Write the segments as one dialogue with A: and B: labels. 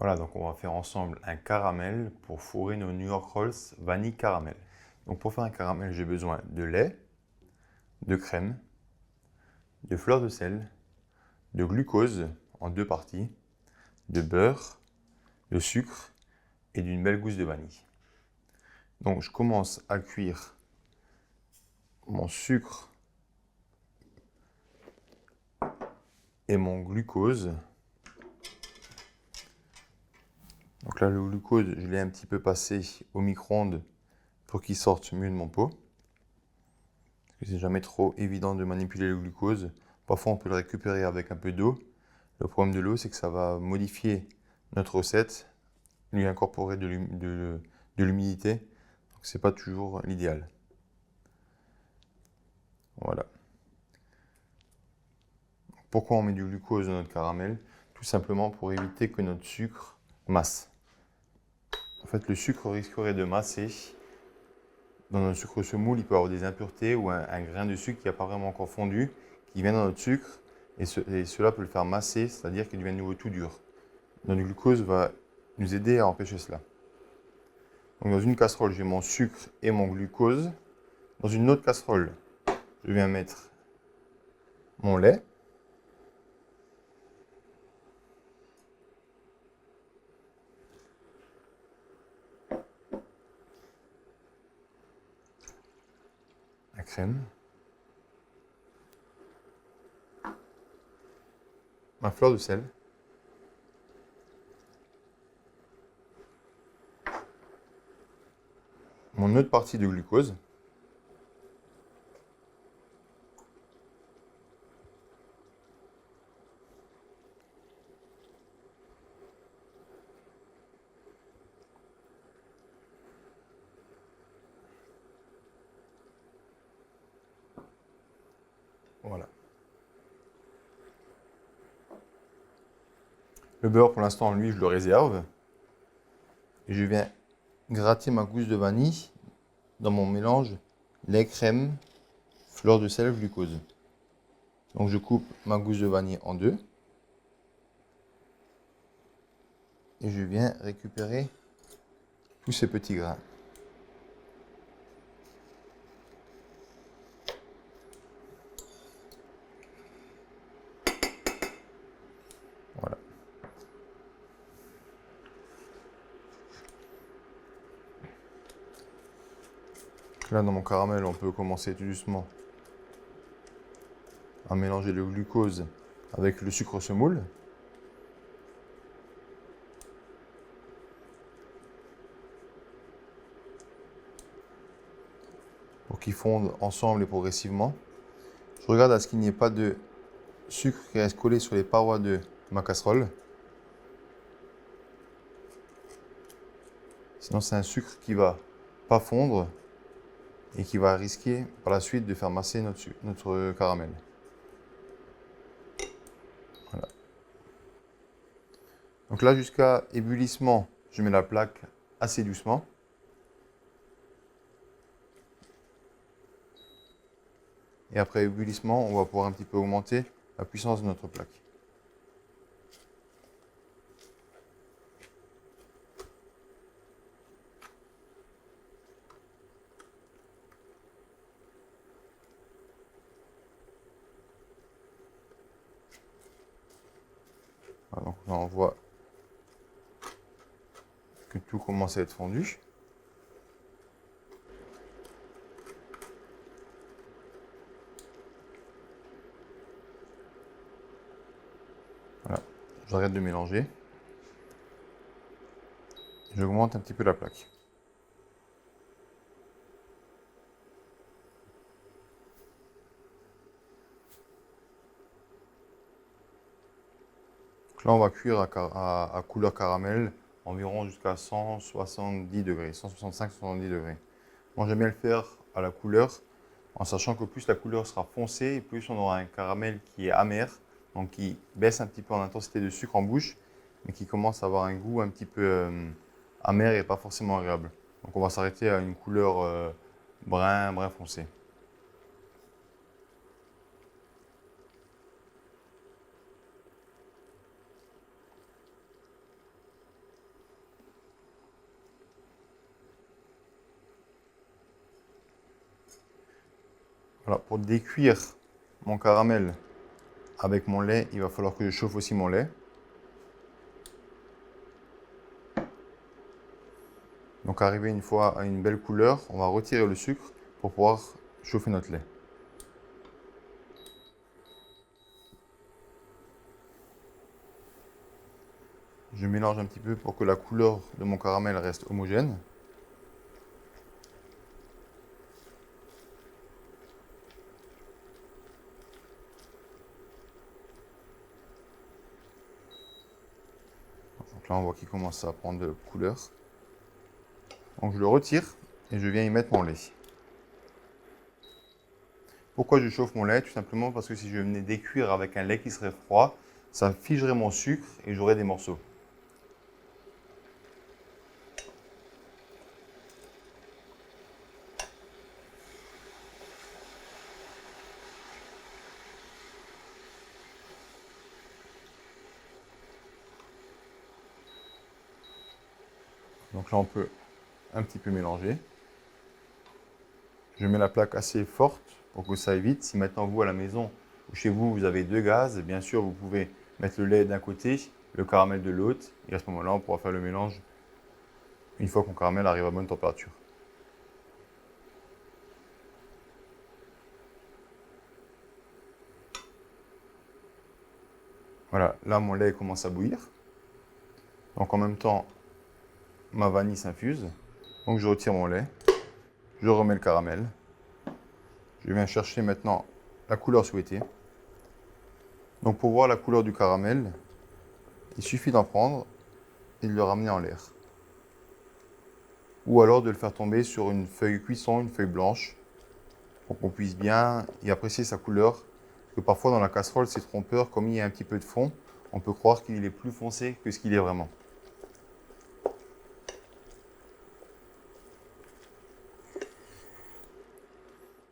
A: Voilà, donc on va faire ensemble un caramel pour fourrer nos New York Rolls vanille caramel. Donc pour faire un caramel, j'ai besoin de lait, de crème, de fleur de sel, de glucose en deux parties, de beurre, de sucre et d'une belle gousse de vanille. Donc je commence à cuire mon sucre et mon glucose. Donc là, le glucose, je l'ai un petit peu passé au micro-ondes pour qu'il sorte mieux de mon pot. Parce que c'est jamais trop évident de manipuler le glucose. Parfois, on peut le récupérer avec un peu d'eau. Le problème de l'eau, c'est que ça va modifier notre recette, lui incorporer de l'humidité. Donc, c'est pas toujours l'idéal. Voilà. Pourquoi on met du glucose dans notre caramel? Tout simplement pour éviter que notre sucre masse. En fait, le sucre risquerait de masser. Dans notre sucre semoule, il peut y avoir des impuretés ou un grain de sucre qui n'a pas vraiment encore fondu, qui vient dans notre sucre, et cela peut le faire masser, c'est-à-dire qu'il devient de nouveau tout dur. Notre glucose va nous aider à empêcher cela. Donc dans une casserole, j'ai mon sucre et mon glucose. Dans une autre casserole, je viens mettre mon lait. La crème. Ma fleur de sel. Mon autre partie de glucose. Voilà. Le beurre, pour l'instant, lui, je le réserve. Et je viens gratter ma gousse de vanille dans mon mélange lait, crème, fleur de sel, glucose. Donc je coupe ma gousse de vanille en deux. Et je viens récupérer tous ces petits grains. Voilà. Là, dans mon caramel, on peut commencer tout doucement à mélanger le glucose avec le sucre semoule. Pour qu'ils fondent ensemble et progressivement. Je regarde à ce qu'il n'y ait pas de sucre qui reste collé sur les parois de ma casserole. Sinon, c'est un sucre qui va pas fondre et qui va risquer par la suite de faire masser notre caramel. Voilà. Donc là, jusqu'à ébullition, je mets la plaque assez doucement. Et après ébullition, on va pouvoir un petit peu augmenter la puissance de notre plaque. Voilà, donc là, on voit que tout commence à être fondu. Voilà, j'arrête de mélanger. J'augmente un petit peu la plaque. Donc là, on va cuire à couleur caramel environ jusqu'à 170 degrés, 165-170 degrés. Moi, j'aime bien le faire à la couleur, en sachant que plus la couleur sera foncée, et plus on aura un caramel qui est amer, donc qui baisse un petit peu en intensité de sucre en bouche, mais qui commence à avoir un goût un petit peu amer et pas forcément agréable. Donc on va s'arrêter à une couleur brun foncé. Voilà, pour décuire mon caramel avec mon lait, il va falloir que je chauffe aussi mon lait. Donc arrivé une fois à une belle couleur, on va retirer le sucre pour pouvoir chauffer notre lait. Je mélange un petit peu pour que la couleur de mon caramel reste homogène. Donc là, on voit qu'il commence à prendre de couleur. Donc je le retire et je viens y mettre mon lait. Pourquoi je chauffe mon lait? Tout simplement parce que si je venais décuire avec un lait qui serait froid, ça figerait mon sucre et j'aurais des morceaux. Donc là, on peut un petit peu mélanger. Je mets la plaque assez forte pour que ça évite. Si maintenant vous, à la maison ou chez vous, vous avez 2 gaz, bien sûr, vous pouvez mettre le lait d'un côté, le caramel de l'autre. Et à ce moment-là, on pourra faire le mélange une fois que mon caramel arrive à bonne température. Voilà, là, mon lait commence à bouillir. Donc en même temps, ma vanille s'infuse. Donc je retire mon lait. Je remets le caramel. Je viens chercher maintenant la couleur souhaitée. Donc pour voir la couleur du caramel, il suffit d'en prendre et de le ramener en l'air. Ou alors de le faire tomber sur une feuille cuisson, une feuille blanche, pour qu'on puisse bien y apprécier sa couleur. Parce que parfois dans la casserole, c'est trompeur, comme il y a un petit peu de fond, on peut croire qu'il est plus foncé que ce qu'il est vraiment.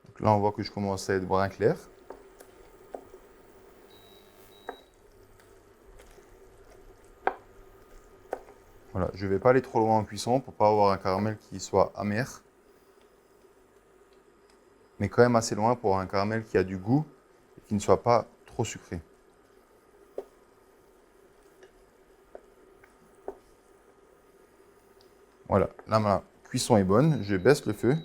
A: Donc là, on voit que je commence à être brun clair. Voilà, je ne vais pas aller trop loin en cuisson pour ne pas avoir un caramel qui soit amer. Mais quand même assez loin pour avoir un caramel qui a du goût et qui ne soit pas trop sucré. Voilà, là ma cuisson est bonne, je baisse le feu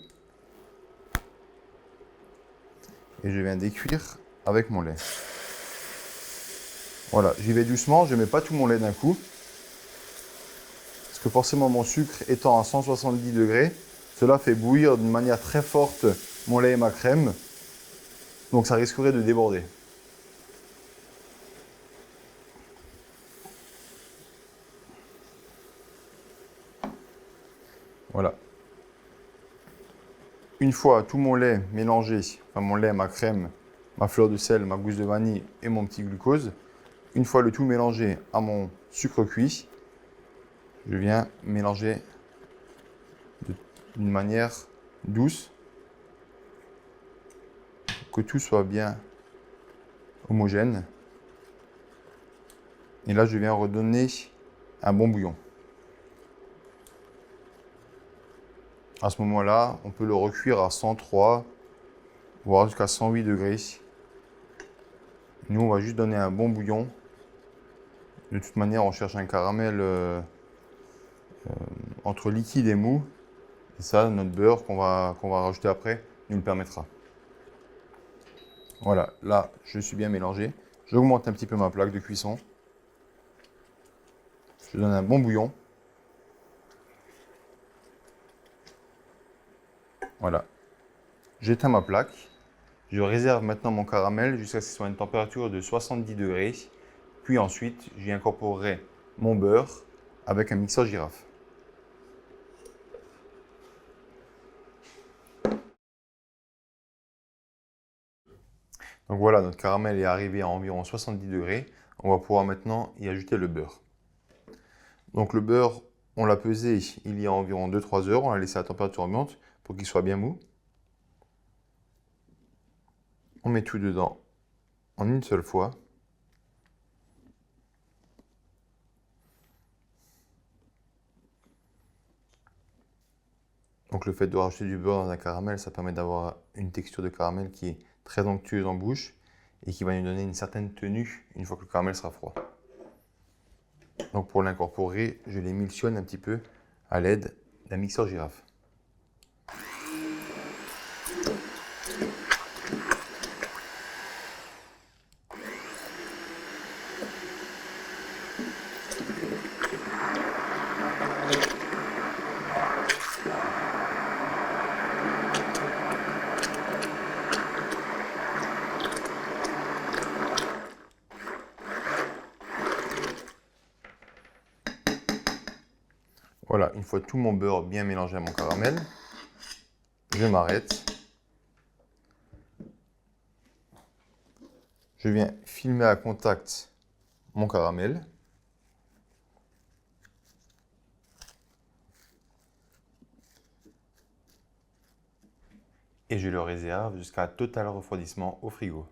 A: et je viens décuire avec mon lait. Voilà, j'y vais doucement, je ne mets pas tout mon lait d'un coup. Parce que forcément mon sucre étant à 170 degrés, cela fait bouillir d'une manière très forte mon lait et ma crème. Donc ça risquerait de déborder. Voilà. Une fois tout mon lait mélangé, enfin mon lait, ma crème, ma fleur de sel, ma gousse de vanille et mon petit glucose, une fois le tout mélangé à mon sucre cuit, je viens mélanger d'une manière douce pour que tout soit bien homogène. Et là, je viens redonner un bon bouillon. À ce moment-là, on peut le recuire à 103, voire jusqu'à 108 degrés. Nous, on va juste donner un bon bouillon. De toute manière, on cherche un caramel entre liquide et mou. Et ça, notre beurre qu'on va rajouter après nous le permettra. Voilà, là, je suis bien mélangé. J'augmente un petit peu ma plaque de cuisson. Je donne un bon bouillon. Voilà. J'éteins ma plaque. Je réserve maintenant mon caramel jusqu'à ce qu'il soit à une température de 70 degrés. Puis ensuite, j'y incorporerai mon beurre avec un mixeur girafe. Donc voilà, notre caramel est arrivé à environ 70 degrés. On va pouvoir maintenant y ajouter le beurre. Donc le beurre, on l'a pesé il y a environ 2-3 heures. On l'a laissé à température ambiante pour qu'il soit bien mou. On met tout dedans en une seule fois. Donc le fait de rajouter du beurre dans un caramel, ça permet d'avoir une texture de caramel qui est très onctueuse en bouche et qui va nous donner une certaine tenue une fois que le caramel sera froid. Donc pour l'incorporer, je l'émulsionne un petit peu à l'aide d'un mixeur girafe. Voilà, une fois tout mon beurre bien mélangé à mon caramel, je m'arrête. Je viens filmer à contact mon caramel. Et je le réserve jusqu'à total refroidissement au frigo.